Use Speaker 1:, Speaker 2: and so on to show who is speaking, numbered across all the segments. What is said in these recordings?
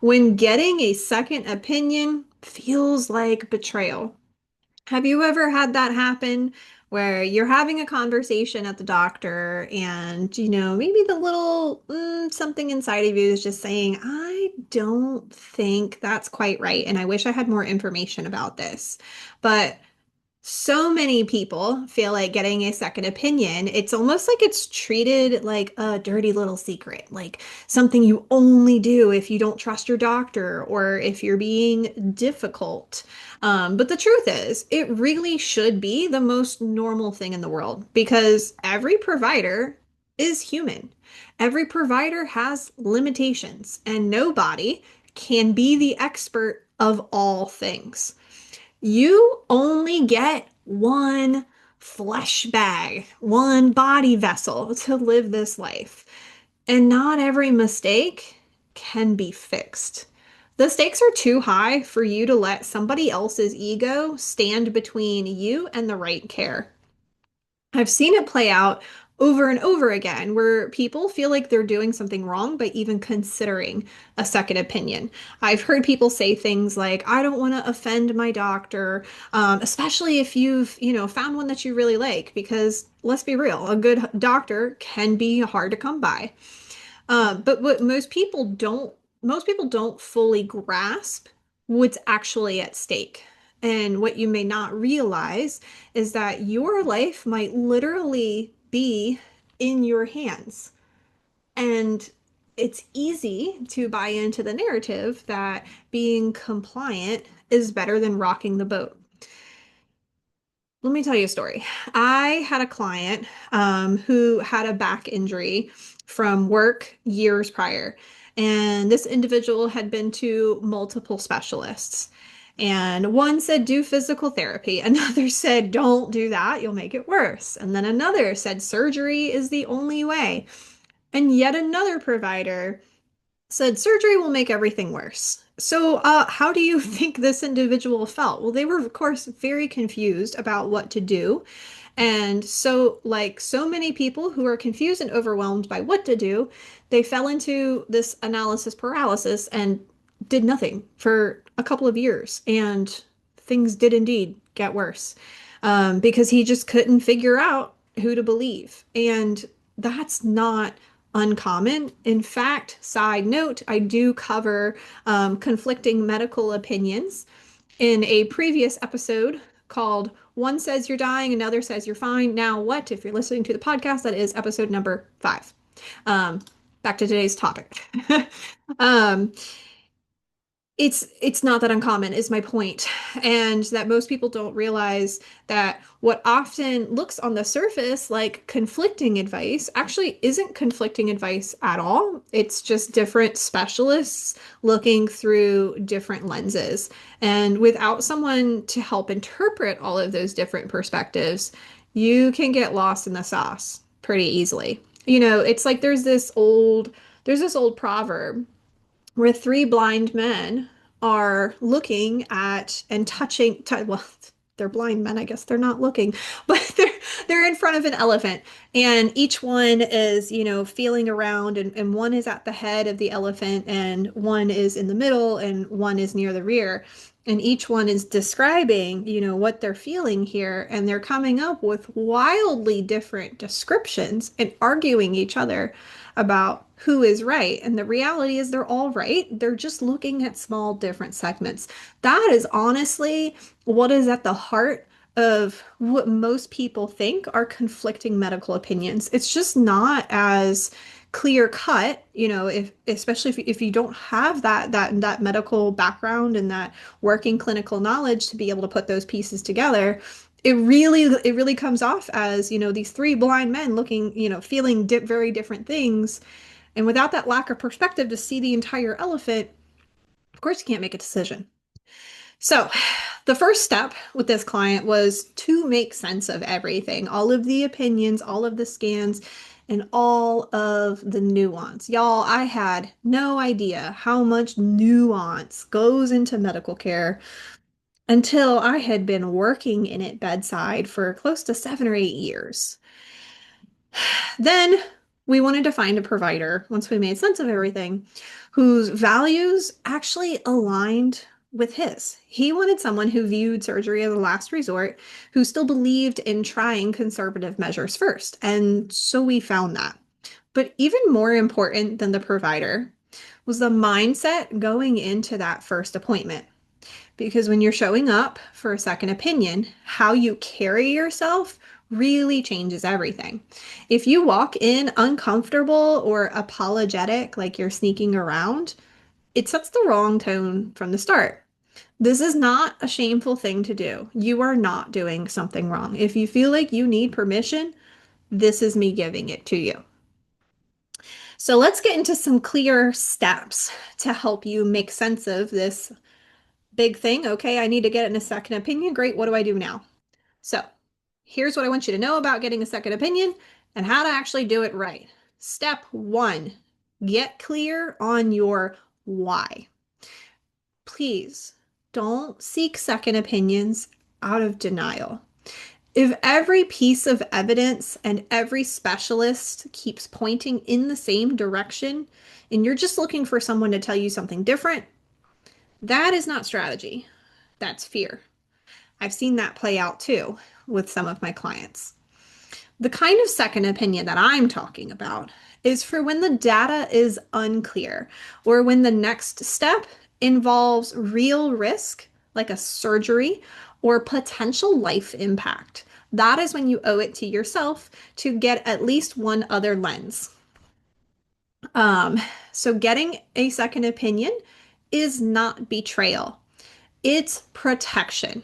Speaker 1: When getting a second opinion feels like betrayal. Have you ever had that happen where you're having a conversation at the doctor and, maybe the little something inside of you is just saying, I don't think that's quite right, and I wish I had more information about this. But so many people feel like getting a second opinion, it's almost like it's treated like a dirty little secret, like something you only do if you don't trust your doctor or if you're being difficult. But the truth is, it really should be the most normal thing in the world because every provider is human. Every provider has limitations, and nobody can be the expert of all things. You only get one flesh bag, one body vessel to live this life. And not every mistake can be fixed. The stakes are too high for you to let somebody else's ego stand between you and the right care. I've seen it play out over and over again where people feel like they're doing something wrong by even considering a second opinion. I've heard people say things like, I don't want to offend my doctor, especially if you've, found one that you really like, because let's be real, a good doctor can be hard to come by. But what most people don't fully grasp what's actually at stake. And what you may not realize is that your life might literally be in your hands. And it's easy to buy into the narrative that being compliant is better than rocking the boat. Let me tell you a story. I had a client who had a back injury from work years prior, and this individual had been to multiple specialists. And one said, do physical therapy. Another said, don't do that, you'll make it worse. And then another said, surgery is the only way. And yet another provider said surgery will make everything worse. So, how do you think this individual felt? Well, they were, of course, very confused about what to do. And so, like so many people who are confused and overwhelmed by what to do, they fell into this analysis paralysis and did nothing for a couple of years. And things did indeed get worse because he just couldn't figure out who to believe. And that's not uncommon. In fact, side note, I do cover conflicting medical opinions in a previous episode called One Says You're Dying, Another Says You're Fine. Now what? If you're listening to the podcast, that is episode number 5. Um, Back to today's topic. um, it's not that uncommon is my point, and that most people don't realize that what often looks on the surface like conflicting advice actually isn't conflicting advice at all. It's just different specialists looking through different lenses, and without someone to help interpret all of those different perspectives, you can get lost in the sauce pretty easily. It's like there's this old proverb where three blind men are looking at and well, they're blind men, I guess they're not looking, but they're in front of an elephant, and each one is, feeling around, and one is at the head of the elephant, and one is in the middle, and one is near the rear. And each one is describing, what they're feeling here, and they're coming up with wildly different descriptions and arguing each other about who is right. And the reality is they're all right. They're just looking at small different segments. That is honestly what is at the heart of what most people think are conflicting medical opinions. It's just not as clear cut, if especially if you don't have that medical background and that working clinical knowledge to be able to put those pieces together. It really comes off as, these three blind men looking, feeling very different things. And without that lack of perspective to see the entire elephant, of course, you can't make a decision. So, the first step with this client was to make sense of everything, all of the opinions, all of the scans, and all of the nuance. Y'all, I had no idea how much nuance goes into medical care until I had been working in it bedside for close to 7 or 8 years. Then we wanted to find a provider once we made sense of everything whose values actually aligned with his. He wanted someone who viewed surgery as a last resort, who still believed in trying conservative measures first. And so we found that. But even more important than the provider was the mindset going into that first appointment. Because when you're showing up for a second opinion, how you carry yourself really changes everything. If you walk in uncomfortable or apologetic, like you're sneaking around, it sets the wrong tone from the start. This is not a shameful thing to do. You are not doing something wrong. If you feel like you need permission, this is me giving it to you. So let's get into some clear steps to help you make sense of this big thing. Okay, I need to get in a second opinion. Great. What do I do now? So here's what I want you to know about getting a second opinion and how to actually do it right. Step one, get clear on your why. Please don't seek second opinions out of denial. If every piece of evidence and every specialist keeps pointing in the same direction and you're just looking for someone to tell you something different, that is not strategy. That's fear. I've seen that play out too with some of my clients. The kind of second opinion that I'm talking about is for when the data is unclear or when the next step involves real risk, like a surgery or potential life impact. That is when you owe it to yourself to get at least one other lens. Um, so getting a second opinion is not betrayal. It's protection.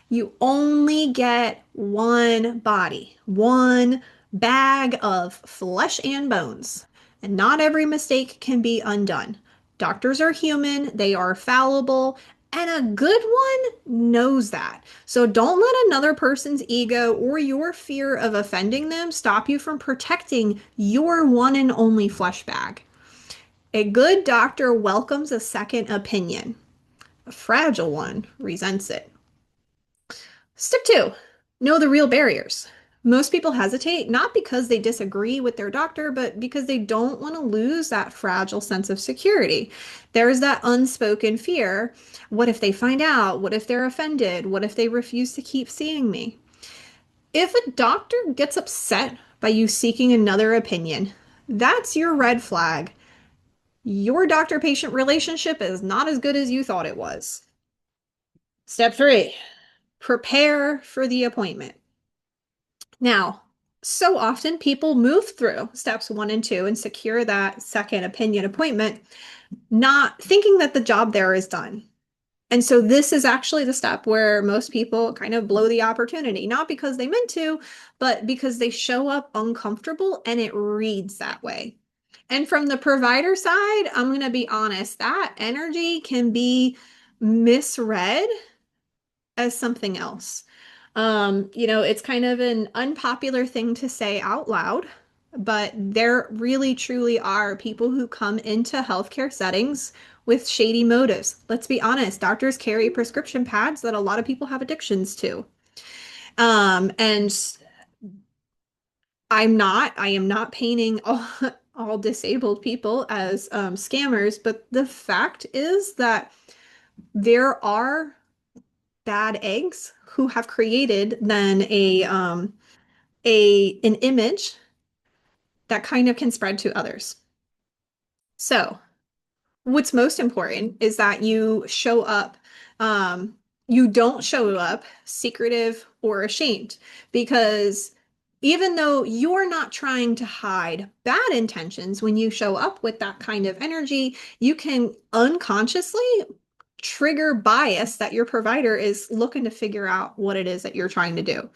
Speaker 1: You only get one body, one bag of flesh and bones, and not every mistake can be undone. Doctors are human, they are fallible, and a good one knows that. So don't let another person's ego or your fear of offending them stop you from protecting your one and only flesh bag. A good doctor welcomes a second opinion. A fragile one resents it. Step two, know the real barriers. Most people hesitate not because they disagree with their doctor, but because they don't want to lose that fragile sense of security. There's that unspoken fear. What if they find out? What if they're offended? What if they refuse to keep seeing me? If a doctor gets upset by you seeking another opinion, that's your red flag. Your doctor-patient relationship is not as good as you thought it was. Step three, prepare for the appointment. Now, so often people move through steps one and two and secure that second opinion appointment, not thinking that the job there is done. And so this is actually the step where most people kind of blow the opportunity, not because they meant to, but because they show up uncomfortable and it reads that way. And from the provider side, I'm going to be honest, that energy can be misread as something else. It's kind of an unpopular thing to say out loud, but there really truly are people who come into healthcare settings with shady motives. Let's be honest, doctors carry prescription pads that a lot of people have addictions to. And I am not painting all disabled people as scammers, but the fact is that there are bad eggs who have created then an image that kind of can spread to others. So what's most important is that you show up. You don't show up secretive or ashamed, because even though you're not trying to hide bad intentions, when you show up with that kind of energy, you can unconsciously trigger bias that your provider is looking to figure out what it is that you're trying to do.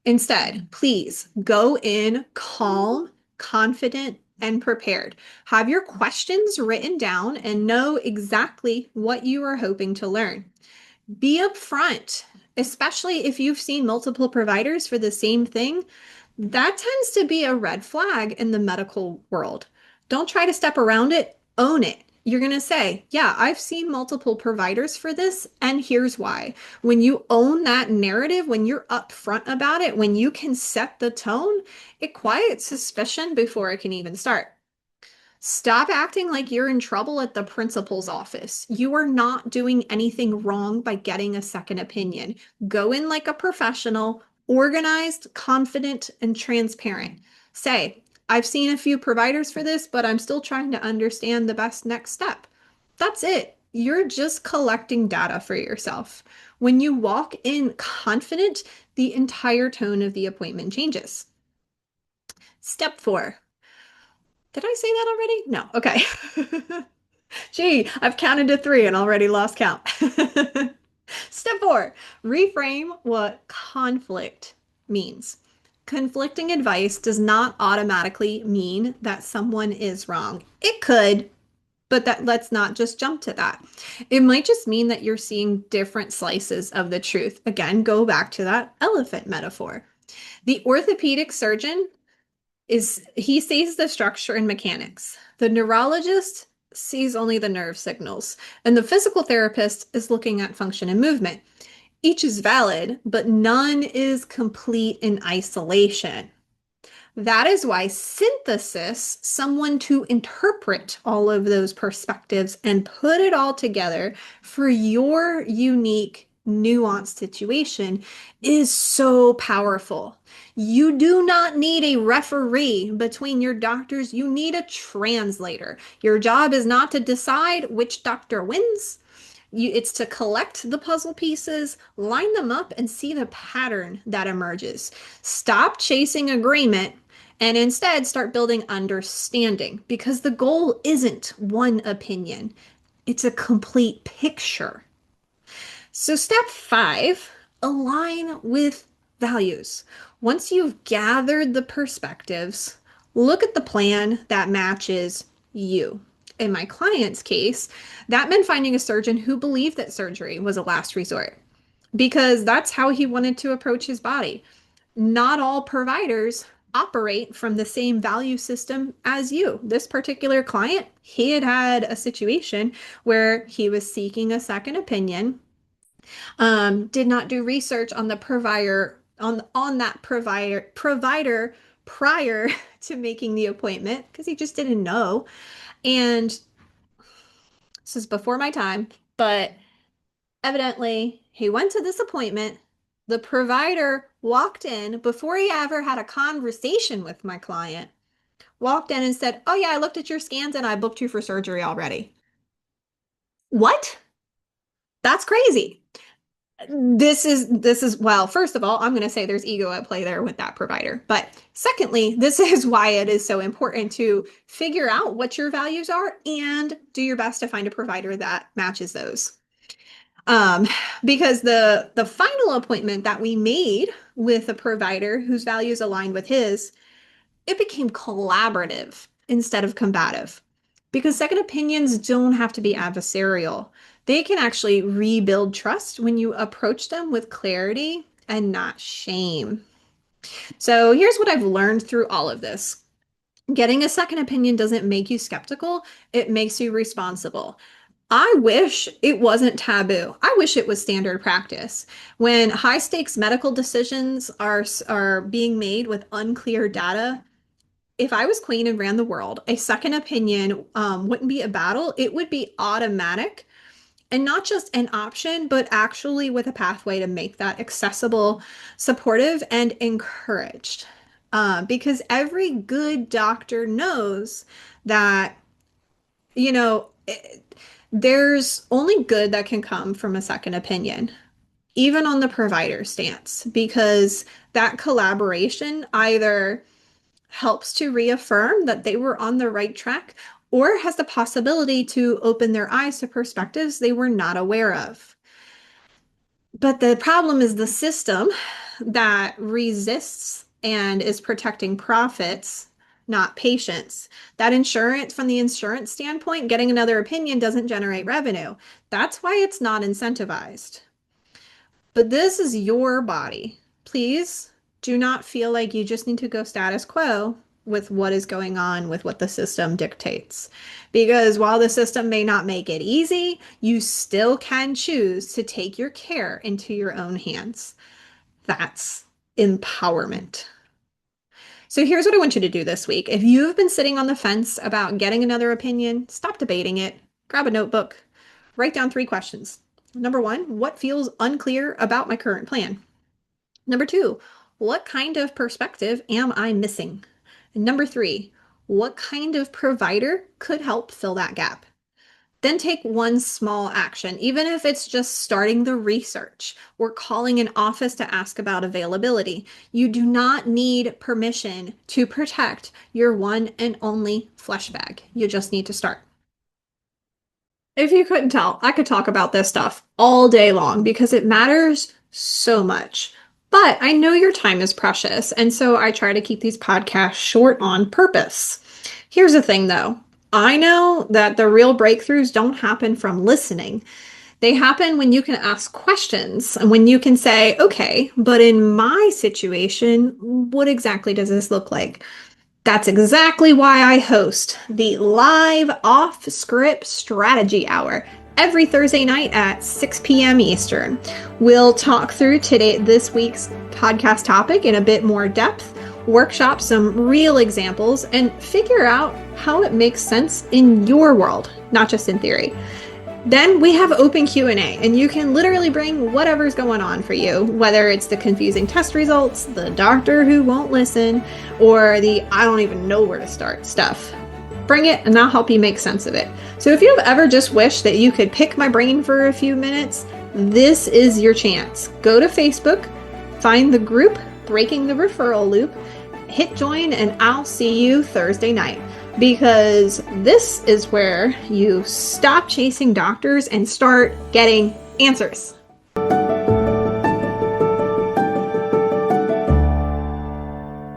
Speaker 1: Instead, please go in calm, confident, and prepared. Have your questions written down and know exactly what you are hoping to learn. Be upfront, especially if you've seen multiple providers for the same thing. That tends to be a red flag in the medical world. Don't try to step around it, own it. You're going to say, yeah, I've seen multiple providers for this, and here's why. When you own that narrative, when you're upfront about it, when you can set the tone, it quiets suspicion before it can even start. Stop acting like you're in trouble at the principal's office. You are not doing anything wrong by getting a second opinion. Go in like a professional, organized, confident, and transparent. Say, I've seen a few providers for this, but I'm still trying to understand the best next step. That's it. You're just collecting data for yourself. When you walk in confident, the entire tone of the appointment changes. Step 4. Did I say that already? No. Okay. Gee, I've counted to 3 and already lost count. Step 4, reframe what conflict means. Conflicting advice does not automatically mean that someone is wrong. It could, but that let's not just jump to that. It might just mean that you're seeing different slices of the truth. Again, go back to that elephant metaphor. The orthopedic surgeon is he sees the structure and mechanics. The neurologist sees only the nerve signals, and the physical therapist is looking at function and movement. Each is valid, but none is complete in isolation. That is why synthesis, someone to interpret all of those perspectives and put it all together for your unique, nuanced situation, is so powerful. You do not need a referee between your doctors. You need a translator. Your job is not to decide which doctor wins. It's to collect the puzzle pieces, line them up, and see the pattern that emerges. Stop chasing agreement and instead start building understanding because the goal isn't one opinion, it's a complete picture. So, step 5, align with values. Once you've gathered the perspectives, look at the plan that matches you. In my client's case, that meant finding a surgeon who believed that surgery was a last resort because that's how he wanted to approach his body. Not all providers operate from the same value system as you. This particular client, he had had a situation where he was seeking a second opinion, did not do research on the provider on that provider prior to making the appointment because he just didn't know. And this is before my time, but evidently he went to this appointment. The provider walked in before he ever had a conversation with my client, walked in and said, "Oh, yeah, I looked at your scans and I booked you for surgery already." What? That's crazy. This is well, first of all, I'm going to say there's ego at play there with that provider. But secondly, this is why it is so important to figure out what your values are and do your best to find a provider that matches those. Um, because the final appointment that we made with a provider whose values aligned with his, it became collaborative instead of combative. Because second opinions don't have to be adversarial. They can actually rebuild trust when you approach them with clarity and not shame. So here's what I've learned through all of this. Getting a second opinion doesn't make you skeptical, it makes you responsible. I wish it wasn't taboo. I wish it was standard practice. When high stakes medical decisions are being made with unclear data, if I was queen and ran the world, a second opinion wouldn't be a battle. It would be automatic and not just an option, but actually with a pathway to make that accessible, supportive, and encouraged. Because every good doctor knows that, you know, there's only good that can come from a second opinion, even on the provider stance, because that collaboration either helps to reaffirm that they were on the right track or has the possibility to open their eyes to perspectives they were not aware of. But the problem is the system that resists and is protecting profits, not patients. That insurance, from the insurance standpoint, getting another opinion doesn't generate revenue. That's why it's not incentivized. But this is your body. Please do not feel like you just need to go status quo with what is going on with what the system dictates. Because while the system may not make it easy, you still can choose to take your care into your own hands. That's empowerment. So here's what I want you to do this week. If you've been sitting on the fence about getting another opinion, stop debating it. Grab a notebook, write down 3 questions. Number 1, what feels unclear about my current plan? Number 2, what kind of perspective am I missing? And number 3, what kind of provider could help fill that gap? Then take one small action, even if it's just starting the research or calling an office to ask about availability. You do not need permission to protect your one and only flesh bag. You just need to start. If you couldn't tell, I could talk about this stuff all day long because it matters so much. But I know your time is precious, and so I try to keep these podcasts short on purpose. Here's the thing though. I know that the real breakthroughs don't happen from listening. They happen when you can ask questions and when you can say, okay, but in my situation, what exactly does this look like? That's exactly why I host the live off-script strategy hour every Thursday night at 6 p.m. Eastern. We'll talk through this week's podcast topic in a bit more depth, workshop some real examples, and figure out how it makes sense in your world, not just in theory. Then we have open Q&A, and you can literally bring whatever's going on for you, whether it's the confusing test results, the doctor who won't listen, or the I don't even know where to start stuff. Bring it, and I'll help you make sense of it. So if you've ever just wished that you could pick my brain for a few minutes, this is your chance. Go to Facebook, find the group Breaking the Referral Loop, hit join, and I'll see you Thursday night. Because this is where you stop chasing doctors and start getting answers.